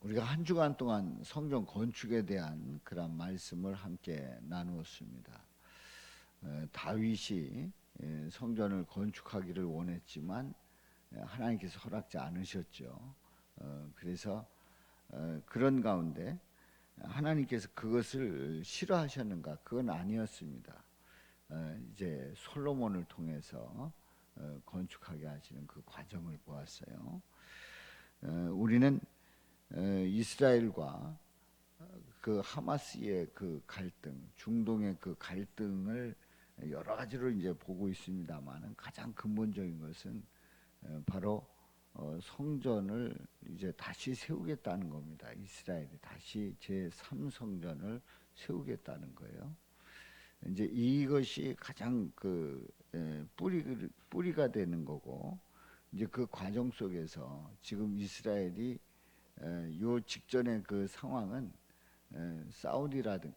우리가 한 주간 동안 성전 건축에 대한 그런 말씀을 함께 나누었습니다. 다윗이 성전을 건축하기를 원했지만 하나님께서 허락지 않으셨죠. 그래서 그런 가운데 하나님께서 그것을 싫어하셨는가? 그건 아니었습니다. 이제 솔로몬을 통해서 건축하게 하시는 그 과정을 보았어요. 우리는 이스라엘과 그 하마스의 그 갈등, 중동의 그 갈등을 여러 가지로 이제 보고 있습니다만은 가장 근본적인 것은 바로 성전을 이제 다시 세우겠다는 겁니다. 이스라엘이 다시 제3성전을 세우겠다는 거예요. 이제 이것이 가장 그 뿌리가 되는 거고, 이제 그 과정 속에서 지금 이스라엘이 요 직전의 그 상황은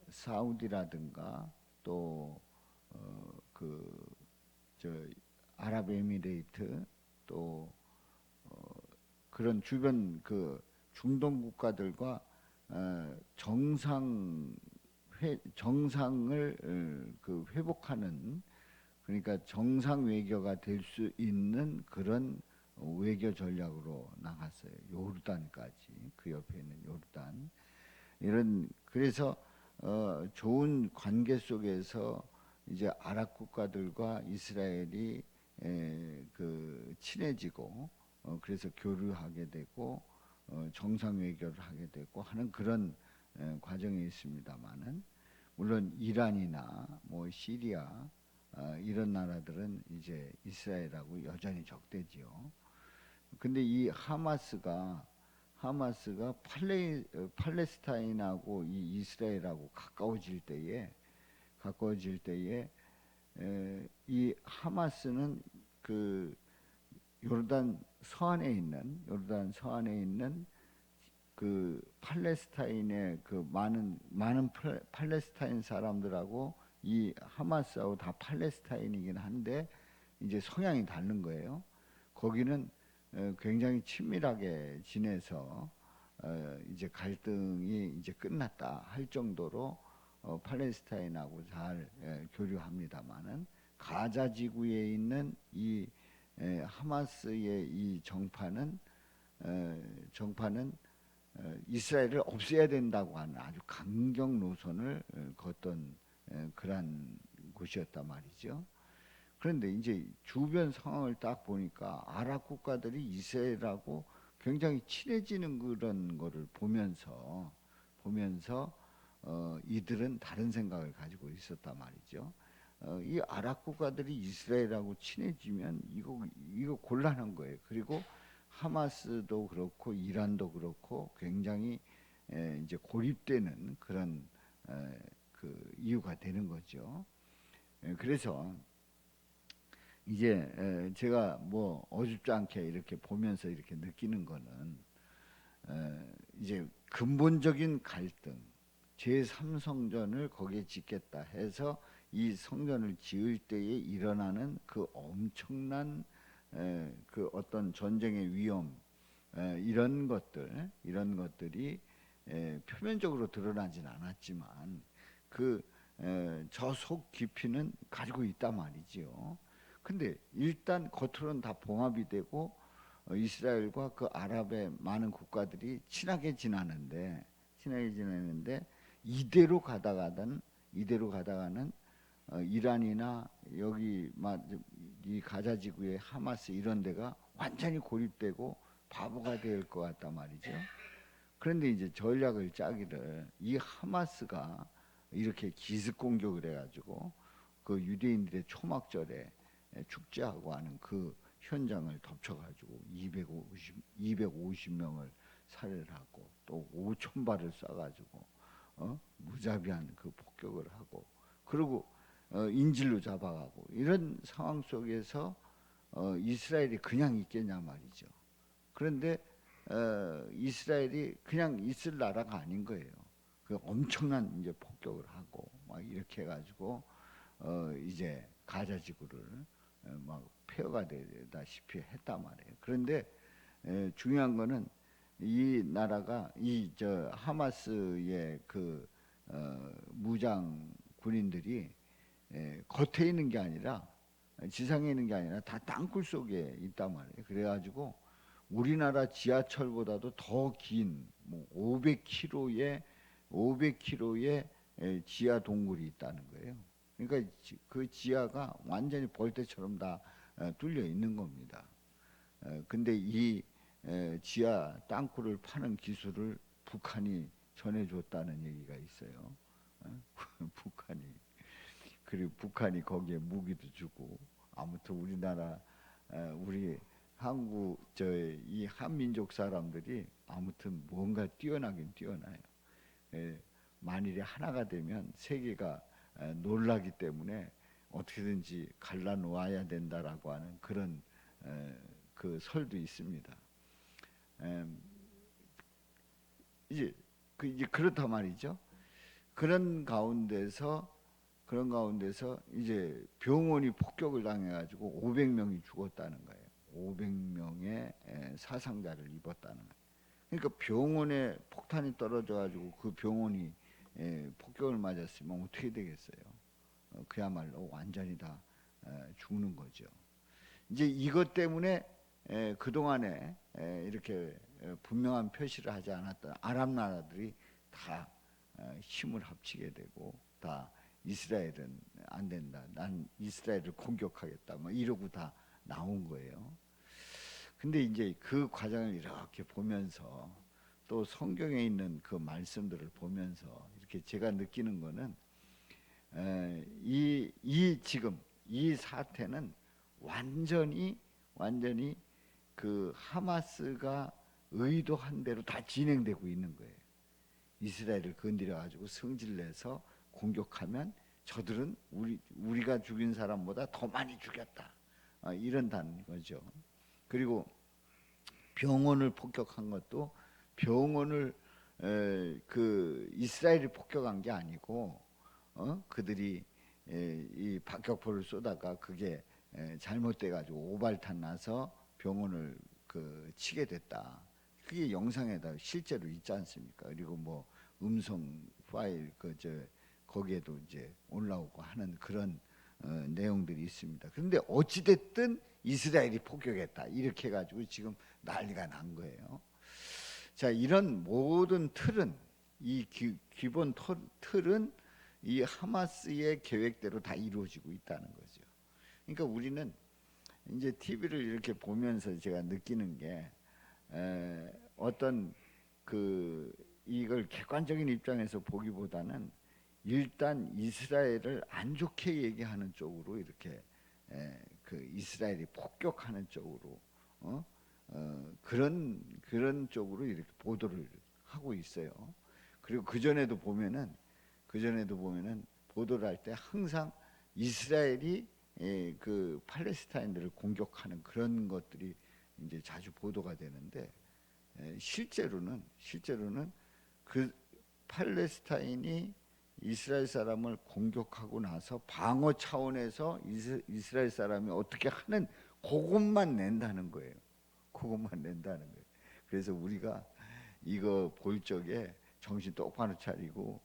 사우디라든가 또 저 아랍에미레이트 또 그런 주변 그 중동 국가들과 정상을 그 회복하는, 그러니까 정상 외교가 될 수 있는 그런 외교 전략으로 나갔어요. 요르단까지, 그 옆에 있는 요르단, 이런, 그래서 좋은 관계 속에서 이제 아랍 국가들과 이스라엘이 그 친해지고 그래서 교류하게 되고 정상 외교를 하게 되고 하는 그런 과정이 있습니다만은, 물론 이란이나 뭐 시리아 이런 나라들은 이제 이스라엘하고 여전히 적대지요. 근데 이 하마스가 팔레스타인하고 이 이스라엘하고 가까워질 때에 이 하마스는 그 요르단 서안에 있는 그 팔레스타인의 그 많은 팔레스타인 사람들하고 이 하마스하고 다 팔레스타인이긴 한데 이제 성향이 다른 거예요. 거기는 굉장히 친밀하게 지내서 이제 갈등이 이제 끝났다 할 정도로 팔레스타인하고 잘 교류합니다만은, 가자 지구에 있는 이 하마스의 이 정파는 이스라엘을 없애야 된다고 하는 아주 강경 노선을 걷던 그러한 곳이었단 말이죠. 그런데 이제 주변 상황을 딱 보니까 아랍 국가들이 이스라엘하고 굉장히 친해지는 그런 거를 보면서 이들은 다른 생각을 가지고 있었단 말이죠. 이 아랍 국가들이 이스라엘하고 친해지면 이거 곤란한 거예요. 그리고 하마스도 그렇고 이란도 그렇고 굉장히 이제 고립되는 그런 그 이유가 되는 거죠. 그래서 이제 제가 뭐 어줍지 않게 이렇게 보면서 이렇게 느끼는 거는 이제 근본적인 갈등, 제3성전을 거기에 짓겠다 해서 이 성전을 지을 때에 일어나는 그 엄청난 그 어떤 전쟁의 위험, 이런 것들이 표면적으로 드러나진 않았지만 그 저 속 깊이는 가지고 있단 말이지요. 근데 일단 겉으로는 다 봉합이 되고 이스라엘과 그 아랍의 많은 국가들이 친하게 지내는데 이대로 가다가는 이란이나 여기 이 가자 지구의 하마스 이런 데가 완전히 고립되고 바보가 될 것 같단 말이죠. 그런데 이제 전략을 짜기를, 이 하마스가 이렇게 기습 공격을 해가지고 그 유대인들의 초막절에 축제하고 하는 그 현장을 덮쳐가지고 250명을 살해를 하고 또 5천 발을 쏴가지고 무자비한 그 폭격을 하고, 그리고 인질로 잡아가고, 이런 상황 속에서 이스라엘이 그냥 있겠냐 말이죠. 그런데 이스라엘이 그냥 있을 나라가 아닌 거예요. 그 엄청난 이제 폭격을 하고 막 이렇게 해가지고 이제 가자 지구를 막 폐허가 되다시피 했단 말이에요. 그런데 중요한 거는 이 나라가 이 저 하마스의 그 무장 군인들이 겉에 있는 게 아니라 지상에 있는 게 아니라 다 땅굴 속에 있단 말이에요. 그래가지고 우리나라 지하철보다도 더 긴 뭐 500km의 500km의 지하 동굴이 있다는 거예요. 그러니까 그 지하가 완전히 벌떼처럼 다 뚫려 있는 겁니다. 근데 이 지하 땅굴을 파는 기술을 북한이 전해줬다는 얘기가 있어요. 북한이. 그리고 북한이 거기에 무기도 주고 아무튼 우리나라 우리 한국 저 이 한민족 사람들이 아무튼 뭔가 뛰어나긴 뛰어나요. 만일에 하나가 되면 세계가 놀라기 때문에 어떻게든지 갈라놓아야 된다라고 하는 그런 그 설도 있습니다. 이제 그렇단 말이죠. 그런 가운데서 이제 병원이 폭격을 당해가지고 500명이 죽었다는 거예요. 500명의 사상자를 입었다는 거예요. 그러니까 병원에 폭탄이 떨어져가지고 그 병원이 폭격을 맞았으면 어떻게 되겠어요? 그야말로 완전히 다 죽는 거죠. 이제 이것 때문에 그동안에 이렇게 분명한 표시를 하지 않았던 아랍 나라들이 다 힘을 합치게 되고 다 이스라엘은 안 된다. 난 이스라엘을 공격하겠다. 뭐 이러고 다 나온 거예요. 근데 이제 그 과정을 이렇게 보면서 또 성경에 있는 그 말씀들을 보면서 이렇게 제가 느끼는 거는 지금 이 사태는 완전히 그 하마스가 의도한 대로 다 진행되고 있는 거예요. 이스라엘을 건드려 가지고 성질내서 공격하면 저들은 우리가 죽인 사람보다 더 많이 죽였다. 이런다는 거죠. 그리고 병원을 폭격한 것도 병원을 그 이스라엘이 폭격한 게 아니고 그들이 이 박격포를 쏘다가 그게 잘못돼 가지고 오발탄 나서 병원을 그 치게 됐다. 그게 영상에다 실제로 있지 않습니까? 그리고 뭐 음성 파일 거기에도 이제 올라오고 하는 그런 내용들이 있습니다. 그런데 어찌 됐든 이스라엘이 폭격했다 이렇게 해가지고 지금 난리가 난 거예요. 자, 이런 모든 틀은 이 기본 틀은 이 하마스의 계획대로 다 이루어지고 있다는 거죠. 그러니까 우리는 이제 TV를 이렇게 보면서 제가 느끼는 게 어떤 그 이걸 객관적인 입장에서 보기보다는 일단 이스라엘을 안 좋게 얘기하는 쪽으로 이렇게 그 이스라엘이 폭격하는 쪽으로 그런 쪽으로 이렇게 보도를 하고 있어요. 그리고 그 전에도 보면은 보도를 할 때 항상 이스라엘이 그 팔레스타인들을 공격하는 그런 것들이 이제 자주 보도가 되는데 실제로는 그 팔레스타인이 이스라엘 사람을 공격하고 나서 방어 차원에서 이스라엘 사람이 어떻게 하는 그것만 낸다는 거예요. 그것만 낸다는 거예요. 그래서 우리가 이거 볼 적에 정신 똑바로 차리고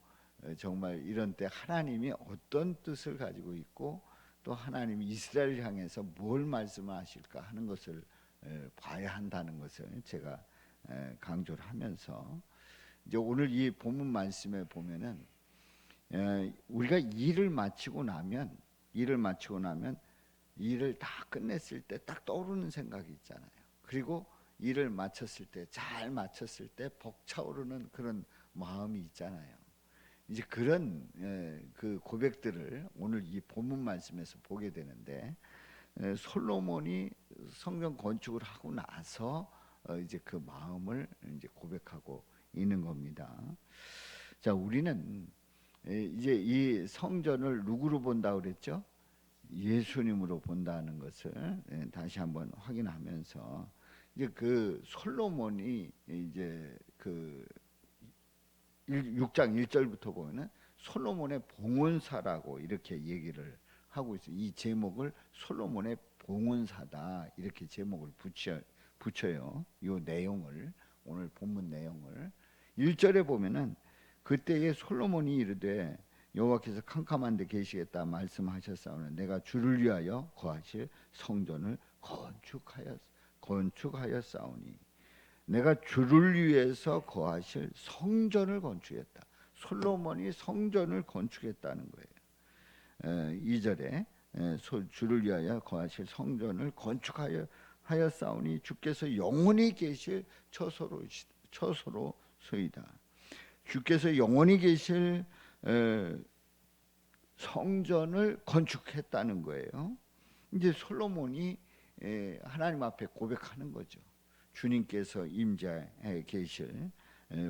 정말 이런 때 하나님이 어떤 뜻을 가지고 있고 또 하나님이 이스라엘을 향해서 뭘 말씀하실까 하는 것을 봐야 한다는 것을 제가 강조를 하면서 이제 오늘 이 본문 말씀에 보면은 우리가 일을 마치고 나면 일을 다 끝냈을 때 딱 떠오르는 생각이 있잖아요. 그리고 일을 마쳤을 때 잘 마쳤을 때 벅차오르는 그런 마음이 있잖아요. 이제 그런 그 고백들을 오늘 이 본문 말씀에서 보게 되는데 솔로몬이 성전 건축을 하고 나서 이제 그 마음을 이제 고백하고 있는 겁니다. 자, 우리는 이제 이 성전을 누구로 본다 그랬죠? 예수님으로 본다는 것을 다시 한번 확인하면서 이제 그 솔로몬이 이제 그 6장 1절부터 보면은 솔로몬의 봉헌사라고 이렇게 얘기를 하고 있어요. 이 제목을 솔로몬의 봉헌사다 이렇게 제목을 붙여요. 이 내용을 오늘 본문 내용을 1절에 보면은 그때에 솔로몬이 이르되 여호와께서 캄캄한 데 계시겠다 말씀하셨사오니 내가 주를 위하여 거하실 성전을 건축하였사오니 내가 주를 위해서 거하실 성전을 건축했다. 솔로몬이 성전을 건축했다는 거예요. 2절에 주를 위하여 거하실 성전을 건축하였사오니 주께서 영원히 계실 처소로소이다. 주께서 영원히 계실 성전을 건축했다는 거예요. 이제 솔로몬이 하나님 앞에 고백하는 거죠. 주님께서 임재해 계실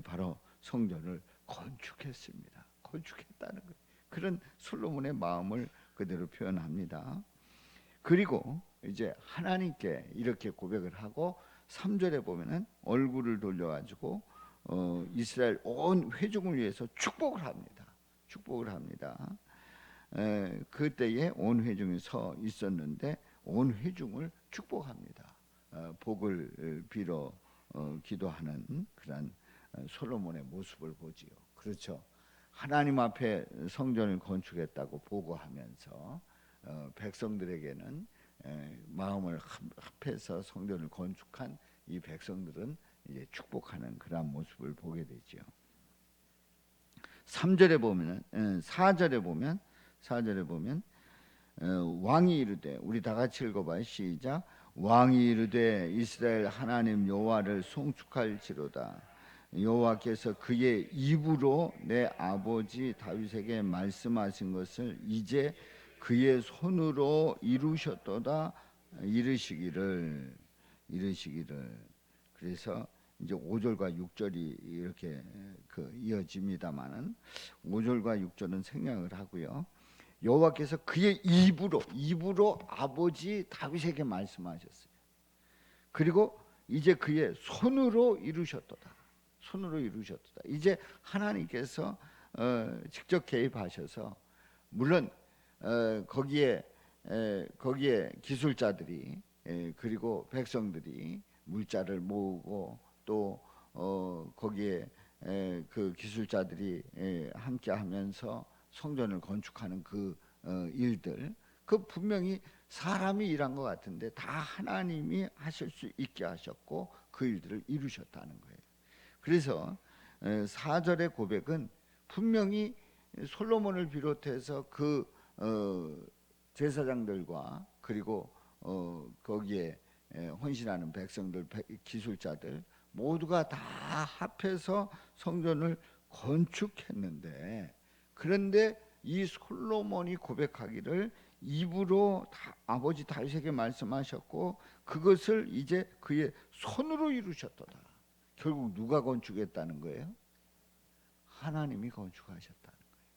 바로 성전을 건축했습니다. 건축했다는 거예요. 그런 솔로몬의 마음을 그대로 표현합니다. 그리고 이제 하나님께 이렇게 고백을 하고 3절에 보면은 얼굴을 돌려가지고 이스라엘 온 회중을 위해서 축복을 합니다. 축복을 합니다. 그때에 온 회중이 서 있었는데 온 회중을 축복합니다. 복을 빌어 기도하는 그런 솔로몬의 모습을 보지요. 그렇죠. 하나님 앞에 성전을 건축했다고 보고하면서 백성들에게는 마음을 합해서 성전을 건축한 이 백성들은 이제 축복하는 그런 모습을 보게 되죠. 3절에 보면은 4절에 보면 왕이 이르되 우리 다 같이 읽어봐요. 시작. 왕이 이르되 이스라엘 하나님 여호와를 송축할지로다. 여호와께서 그의 입으로 내 아버지 다윗에게 말씀하신 것을 이제 그의 손으로 이루셨도다. 이르시기를. 그래서 이제 5절과 6절이 이렇게 이어집니다만은 5절과 6절은 생략을 하고요. 여호와께서 그의 입으로 아버지 다윗에게 말씀하셨어요. 그리고 이제 그의 손으로 이루셨도다. 이제 하나님께서 직접 개입하셔서 물론 거기에 기술자들이 그리고 백성들이 물자를 모으고 또 거기에 그 기술자들이 함께하면서 성전을 건축하는 그 일들, 그 분명히 사람이 일한 것 같은데 다 하나님이 하실 수 있게 하셨고 그 일들을 이루셨다는 거예요. 그래서 4절의 고백은 분명히 솔로몬을 비롯해서 그 제사장들과 그리고 거기에 헌신하는 백성들, 기술자들 모두가 다 합해서 성전을 건축했는데, 그런데 이 솔로몬이 고백하기를 입으로 아버지 다윗에게 말씀하셨고 그것을 이제 그의 손으로 이루셨도다. 결국 누가 건축했다는 거예요? 하나님이 건축하셨다는 거예요.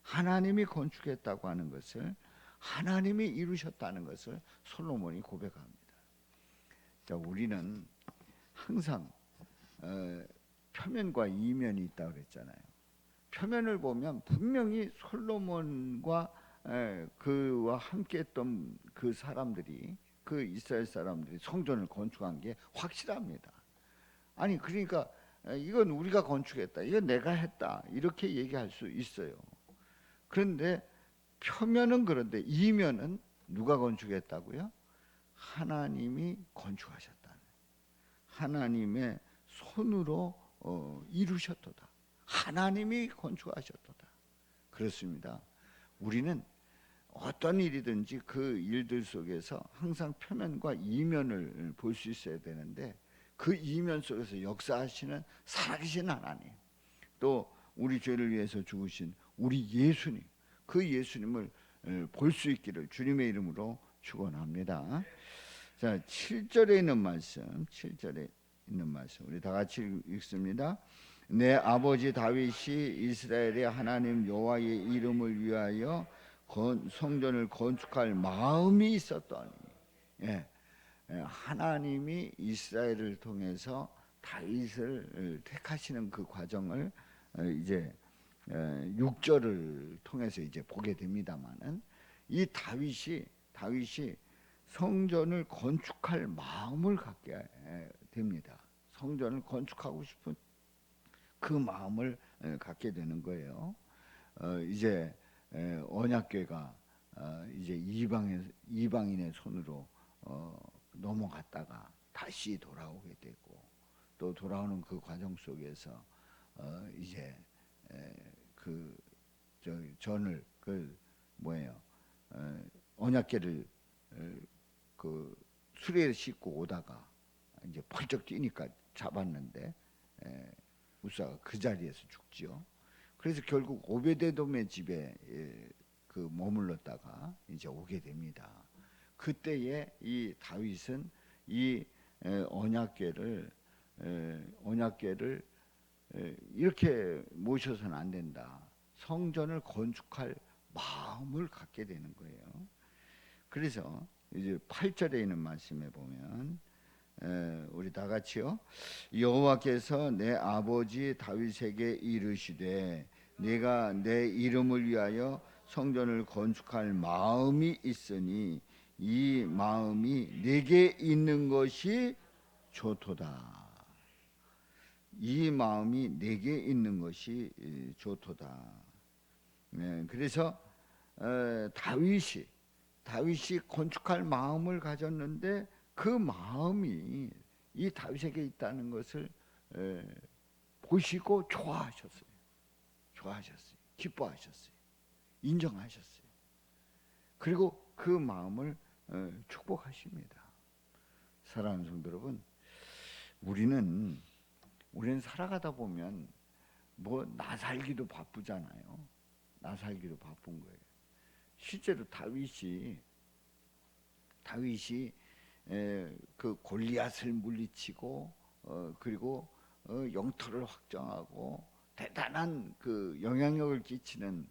하나님이 건축했다고 하는 것을, 하나님이 이루셨다는 것을 솔로몬이 고백합니다. 자, 우리는 항상 표면과 이면이 있다고 그랬잖아요. 표면을 보면 분명히 솔로몬과 그와 함께했던 그 사람들이, 그 이스라엘 사람들이 성전을 건축한 게 확실합니다. 아니 그러니까 이건 우리가 건축했다, 이건 내가 했다, 이렇게 얘기할 수 있어요. 그런데 표면은 그런데 이면은 누가 건축했다고요? 하나님이 건축하셨다. 하나님의 손으로 이루셨도다. 하나님이 건축하셨도다. 그렇습니다. 우리는 어떤 일이든지 그 일들 속에서 항상 표면과 이면을 볼 수 있어야 되는데, 그 이면 속에서 역사하시는 살아계신 하나님, 또 우리 죄를 위해서 죽으신 우리 예수님, 그 예수님을 볼 수 있기를 주님의 이름으로 축원합니다. 자, 7절에 있는 말씀 우리 다 같이 읽습니다. 내 아버지 다윗이 이스라엘의 하나님 여호와의 이름을 위하여 성전을 건축할 마음이 있었더니, 하나님이 이스라엘을 통해서 다윗을 택하시는 그 과정을 이제 6절을 통해서 이제 보게 됩니다만은, 이 다윗이 성전을 건축할 마음을 갖게 됩니다. 성전을 건축하고 싶은 그 마음을 갖게 되는 거예요. 이제 언약궤가 이제 이방인의 손으로 넘어갔다가 다시 돌아오게 되고, 또 돌아오는 그 과정 속에서 이제 그 전을 언약궤를 그 수레에 싣고 오다가 이제 펄쩍 뛰니까 잡았는데 우사가 그 자리에서 죽지요. 그래서 결국 오베데돔의 집에 그 머물렀다가 이제 오게 됩니다. 그때에 이 다윗은 이 언약궤를 이렇게 모셔서는 안 된다. 성전을 건축할 마음을 갖게 되는 거예요. 그래서 이제 8절에 있는 말씀에 보면 우리 다 같이요. 여호와께서 내 아버지 다윗에게 이르시되 내가 내 이름을 위하여 성전을 건축할 마음이 있으니 이 마음이 내게 있는 것이 좋도다. 이 마음이 내게 있는 것이 좋도다. 그래서 다윗이 건축할 마음을 가졌는데 그 마음이 이 다윗에게 있다는 것을 보시고 좋아하셨어요. 기뻐하셨어요. 인정하셨어요. 그리고 그 마음을 축복하십니다. 사랑하는 성도 여러분, 우리는 살아가다 보면 뭐 나 살기도 바쁘잖아요. 나 살기도 바쁜 거예요. 실제로 다윗이 그 골리앗을 물리치고 그리고 영토를 확정하고 대단한 그 영향력을 끼치는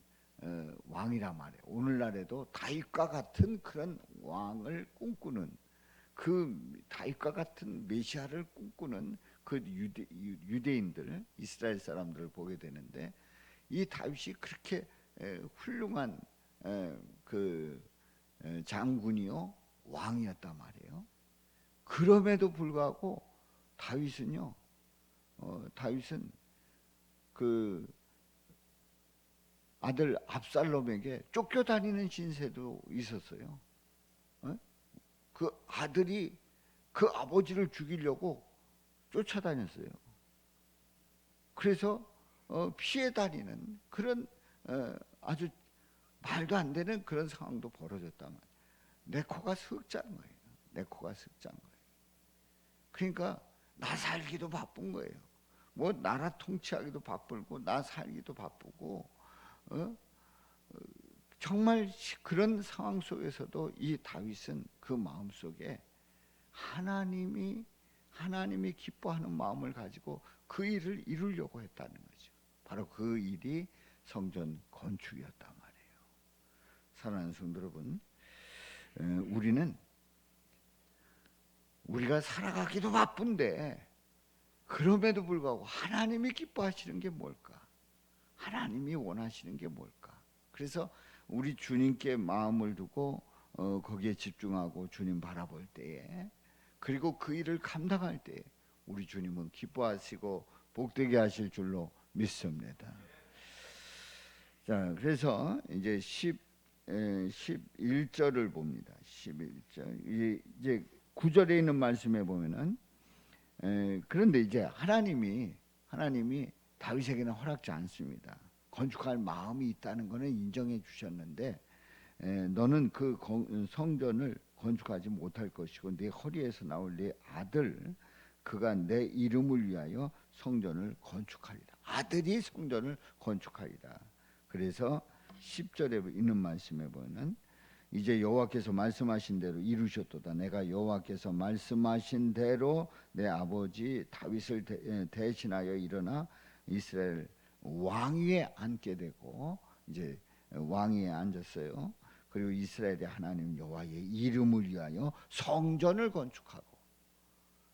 왕이란 말이에요. 오늘날에도 다윗과 같은 그런 왕을 꿈꾸는, 그 다윗과 같은 메시아를 꿈꾸는 그 유대인들, 이스라엘 사람들을 보게 되는데, 이 다윗이 그렇게 훌륭한 그 장군이요 왕이었단 말이에요. 그럼에도 불구하고 다윗은 그 아들 압살롬에게 쫓겨다니는 신세도 있었어요. 그 아들이 그 아버지를 죽이려고 쫓아다녔어요. 그래서 피해 다니는 그런 아주 말도 안 되는 그런 상황도 벌어졌단 말이에요. 내 코가 석잔 거예요. 그러니까 나 살기도 바쁜 거예요. 뭐 나라 통치하기도 바쁘고 나 살기도 바쁘고 정말 그런 상황 속에서도 이 다윗은 그 마음 속에 하나님이 기뻐하는 마음을 가지고 그 일을 이루려고 했다는 거죠. 바로 그 일이 성전 건축이었단 말이에요. 사랑하는 성도 여러분, 우리가 살아가기도 바쁜데 그럼에도 불구하고 하나님이 기뻐하시는 게 뭘까? 하나님이 원하시는 게 뭘까? 그래서 우리 주님께 마음을 두고 거기에 집중하고 주님 바라볼 때에, 그리고 그 일을 감당할 때에 우리 주님은 기뻐하시고 복되게 하실 줄로 믿습니다. 자, 그래서 이제 11절을 봅니다. 11절 이제 9절에 있는 말씀에 보면은 그런데 이제 하나님이 다윗에게는 허락지 않습니다. 건축할 마음이 있다는 것은 인정해 주셨는데 너는 그 성전을 건축하지 못할 것이고 네 허리에서 나올 네 아들 그가 내 이름을 위하여 성전을 건축하리라. 아들이 성전을 건축하리라. 그래서 10절에 있는 말씀에 보면 이제 여호와께서 말씀하신 대로 이루셨도다. 내가 여호와께서 말씀하신 대로 내 아버지 다윗을 대신하여 일어나 이스라엘 왕위에 앉게 되고, 이제 왕위에 앉았어요. 그리고 이스라엘의 하나님 여호와의 이름을 위하여 성전을 건축하고,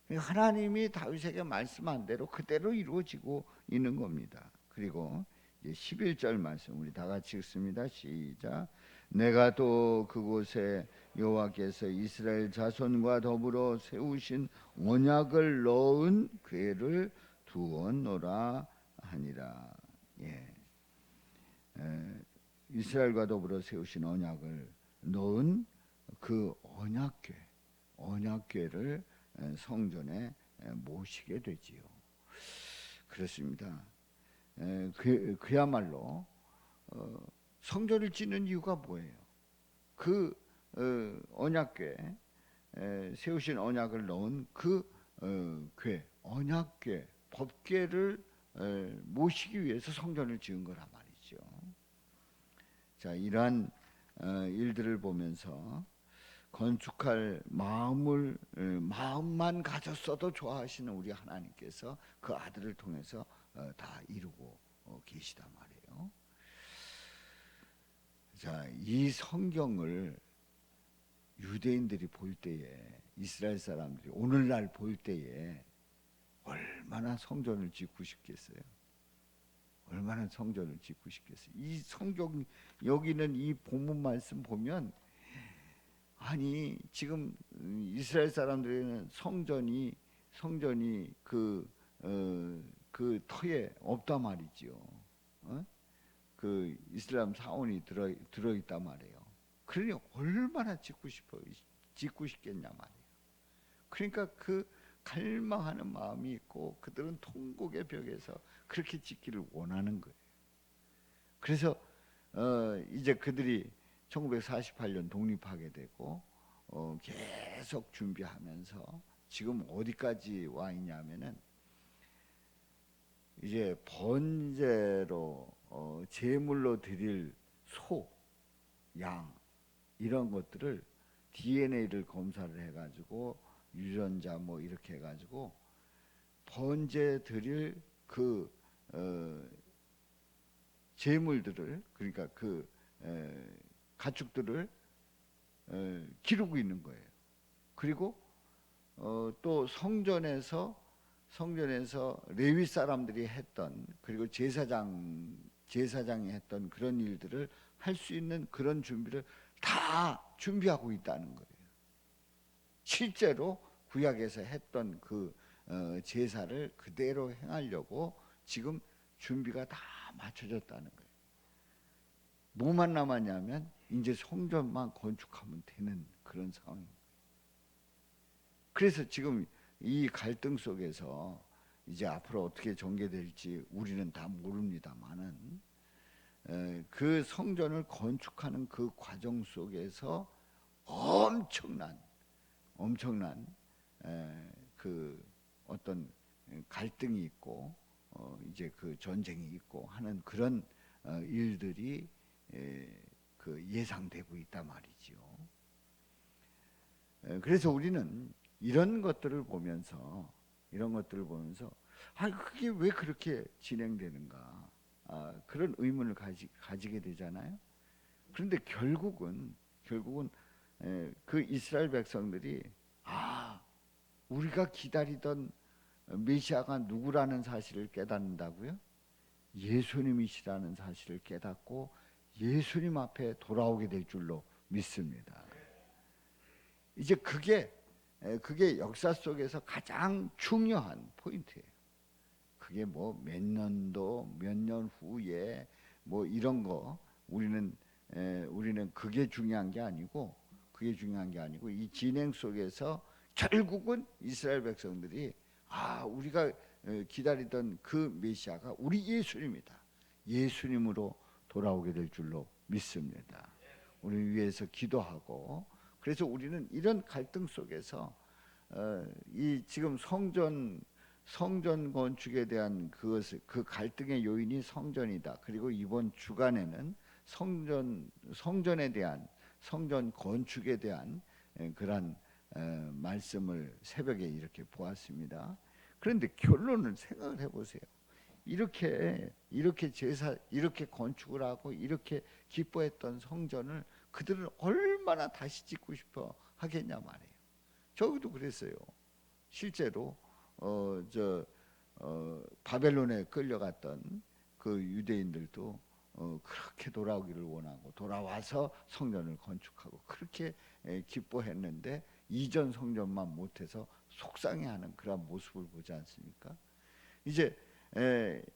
하나님이 다윗에게 말씀한 대로 그대로 이루어지고 있는 겁니다. 그리고 이제 11절 말씀 우리 다 같이 읽습니다. 시작. 내가 또 그곳에 여호와께서 이스라엘 자손과 더불어 세우신 언약을 넣은 궤를 두었노라 하니라. 예. 이스라엘과 더불어 세우신 언약을 넣은 그 언약궤를 성전에 모시게 되지요. 그렇습니다. 그야말로 성전을 짓는 이유가 뭐예요? 그 언약궤, 세우신 언약을 넣은 그 언약궤, 법궤를 모시기 위해서 성전을 지은 거란 말이죠. 자, 이러한 일들을 보면서 건축할 마음만 가졌어도 좋아하시는 우리 하나님께서 그 아들을 통해서 다 이루고 계시단 말이에요. 자, 이 성경을 유대인들이 볼 때에, 이스라엘 사람들이 오늘날 볼 때에 얼마나 성전을 짓고 싶겠어요? 얼마나 성전을 짓고 싶겠어요? 이 성경 여기는 이 본문 말씀 보면, 아니 지금 이스라엘 사람들에는 성전이 그 터에 없단 말이죠. 그 이슬람 사원이 들어 있단 말이에요. 그러니 얼마나 짓고 싶겠냐 말이에요. 그러니까 그 갈망하는 마음이 있고 그들은 통곡의 벽에서 그렇게 짓기를 원하는 거예요. 그래서 이제 그들이 1948년 독립하게 되고 계속 준비하면서 지금 어디까지 와 있냐면은 이제 번제로 제물로 드릴 소, 양 이런 것들을 DNA를 검사를 해가지고 유전자 뭐 이렇게 해가지고 번제 드릴 그 제물들을, 그러니까 그 가축들을 기르고 있는 거예요. 그리고 또 성전에서 레위 사람들이 했던, 그리고 제사장이 했던 그런 일들을 할 수 있는 그런 준비를 다 준비하고 있다는 거예요. 실제로 구약에서 했던 그 제사를 그대로 행하려고 지금 준비가 다 맞춰졌다는 거예요. 뭐만 남았냐면 이제 성전만 건축하면 되는 그런 상황입니다. 그래서 지금 이 갈등 속에서 이제 앞으로 어떻게 전개될지 우리는 다 모릅니다만은 그 성전을 건축하는 그 과정 속에서 엄청난 그 어떤 갈등이 있고 이제 그 전쟁이 있고 하는 그런 일들이 그 예상되고 있단 말이지요. 그래서 우리는 이런 것들을 보면서 그게 왜 그렇게 진행되는가, 그런 의문을 가지게 되잖아요. 그런데 결국은 그 이스라엘 백성들이 우리가 기다리던 메시아가 누구라는 사실을 깨닫는다고요? 예수님이시라는 사실을 깨닫고 예수님 앞에 돌아오게 될 줄로 믿습니다. 이제 그게 역사 속에서 가장 중요한 포인트예요. 그게 뭐 몇 년도 몇 년 후에 뭐 이런 거 우리는 그게 중요한 게 아니고 이 진행 속에서 결국은 이스라엘 백성들이 우리가 기다리던 그 메시아가 우리 예수님이다. 예수님으로 돌아오게 될 줄로 믿습니다. 우리 위해서 기도하고, 그래서 우리는 이런 갈등 속에서 이 지금 성전 건축에 대한 그 갈등의 요인이 성전이다. 그리고 이번 주간에는 성전에 대한, 성전 건축에 대한 그런 말씀을 새벽에 이렇게 보았습니다. 그런데 결론을 생각을 해보세요. 이렇게 건축을 하고 이렇게 기뻐했던 성전을 그들은 얼마나 다시 짓고 싶어 하겠냐 말이에요. 저기도 그랬어요. 실제로 바벨론에 끌려갔던 그 유대인들도 그렇게 돌아오기를 원하고 돌아와서 성전을 건축하고 그렇게 기뻐했는데 이전 성전만 못해서 속상해하는 그런 모습을 보지 않습니까? 이제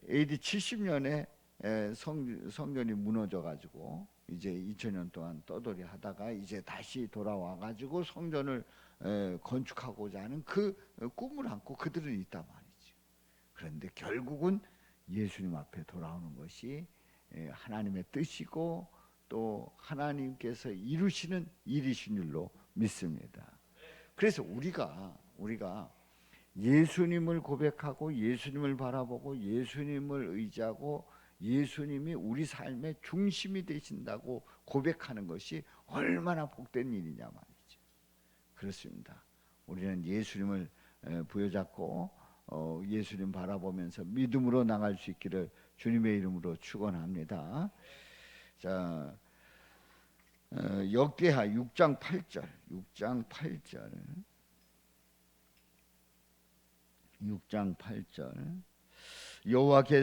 AD 70년에 성전이 무너져 가지고 이제 2000년 동안 떠돌이 하다가 이제 다시 돌아와 가지고 성전을 건축하고자 하는 그 꿈을 안고 그들은 있단 말이죠. 그런데 결국은 예수님 앞에 돌아오는 것이 하나님의 뜻이고 또 하나님께서 이루시는 일이신 줄로 믿습니다. 그래서 우리가 예수님을 고백하고 예수님을 바라보고 예수님을 의지하고 예수님이 우리 삶의 중심이 되신다고 고백하는 것이 얼마나 복된 일이냐 말이죠. 그렇습니다. 우리는 예수님을 부여잡고 예수님 바라보면서 믿음으로 나갈 수 있기를 주님의 이름으로 축원합니다. 자, 역대하 6장 8절 6장 8절 여호와께서